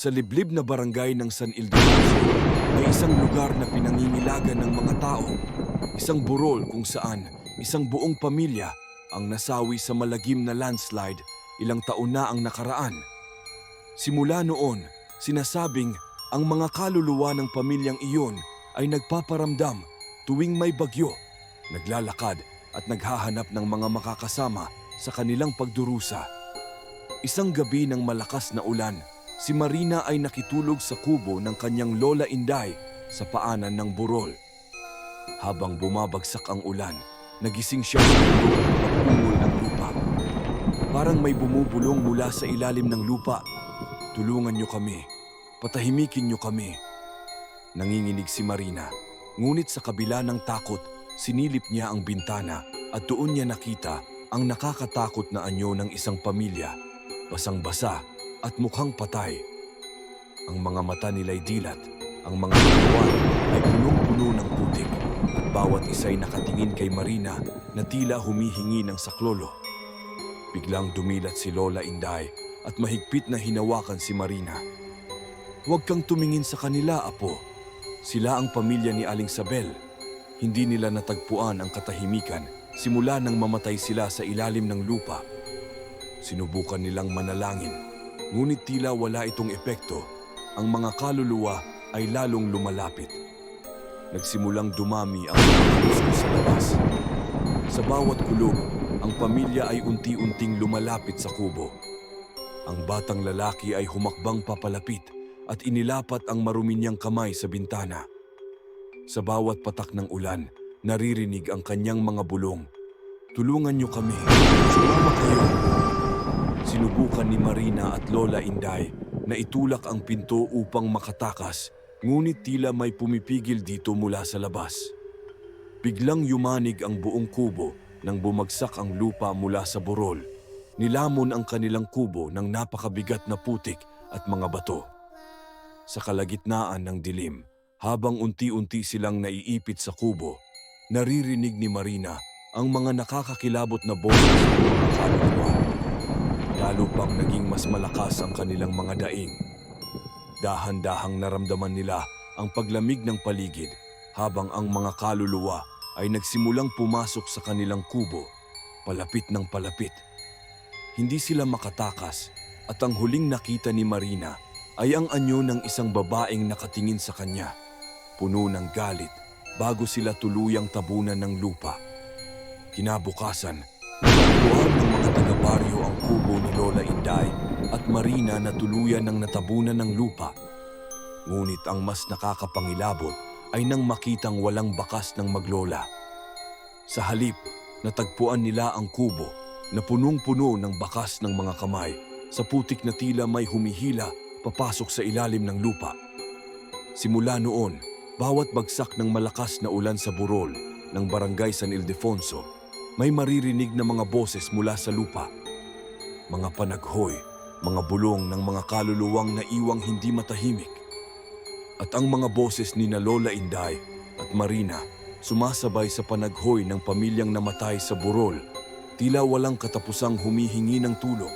Sa liblib na barangay ng San Ildefonso, may isang lugar na pinangingilagan ng mga tao. Isang burol kung saan isang buong pamilya ang nasawi sa malagim na landslide ilang taon na ang nakaraan. Simula noon, sinasabing ang mga kaluluwa ng pamilyang iyon ay nagpaparamdam tuwing may bagyo, naglalakad at naghahanap ng mga makakasama sa kanilang pagdurusa. Isang gabi ng malakas na ulan, si Marina ay nakitulog sa kubo ng kanyang Lola Inday sa paanan ng burol. Habang bumabagsak ang ulan, nagising siya sa pagpungol ng lupa. Parang may bumubulong mula sa ilalim ng lupa. "Tulungan niyo kami. Patahimikin niyo kami." Nanginginig si Marina, ngunit sa kabila ng takot, sinilip niya ang bintana at doon niya nakita ang nakakatakot na anyo ng isang pamilya, basang-basa at mukhang patay. Ang mga mata nila'y dilat, ang mga katawan ay punong-puno ng putik at bawat isa'y nakatingin kay Marina na tila humihingi ng saklolo. Biglang dumilat si Lola Inday at mahigpit na hinawakan si Marina. "Huwag kang tumingin sa kanila, apo. Sila ang pamilya ni Aling Sabel. Hindi nila natagpuan ang katahimikan simula nang mamatay sila sa ilalim ng lupa." Sinubukan nilang manalangin, ngunit tila wala itong epekto. Ang mga kaluluwa ay lalong lumalapit. Nagsimulang dumami ang mga gusto sa labas. Sa bawat kulog, ang pamilya ay unti-unting lumalapit sa kubo. Ang batang lalaki ay humakbang papalapit at inilapat ang marumi niyang kamay sa bintana. Sa bawat patak ng ulan, naririnig ang kanyang mga bulong. "Tulungan niyo kami. Sumama kayo." Sinubukan ni Marina at Lola Inday na itulak ang pinto upang makatakas, ngunit tila may pumipigil dito mula sa labas. Biglang yumanig ang buong kubo nang bumagsak ang lupa mula sa burol. Nilamon ang kanilang kubo ng napakabigat na putik at mga bato. Sa kalagitnaan ng dilim, habang unti-unti silang naiipit sa kubo, naririnig ni Marina ang mga nakakakilabot na boses ng mga kaluluwa. Lalo pang naging mas malakas ang kanilang mga daing. Dahan-dahang naramdaman nila ang paglamig ng paligid habang ang mga kaluluwa ay nagsimulang pumasok sa kanilang kubo, palapit ng palapit. Hindi sila makatakas at ang huling nakita ni Marina ay ang anyo ng isang babaeng nakatingin sa kanya, puno ng galit bago sila tuluyang tabunan ng lupa. Kinabukasan, natagpuan ng mga taga-baryo ang kubo ni Lola Inday at Marina na tuluyan ng natabunan ng lupa. Ngunit ang mas nakakapangilabot ay nang makitang walang bakas ng maglola. Sa halip, natagpuan nila ang kubo na punong-puno ng bakas ng mga kamay sa putik na tila may humihila papasok sa ilalim ng lupa. Simula noon, bawat bagsak ng malakas na ulan sa burol ng barangay San Ildefonso, may maririnig na mga boses mula sa lupa. Mga panaghoy, mga bulong ng mga kaluluwang naiwang hindi matahimik. At ang mga boses ni na Lola Inday at Marina sumasabay sa panaghoy ng pamilyang namatay sa burol, tila walang katapusang humihingi ng tulong.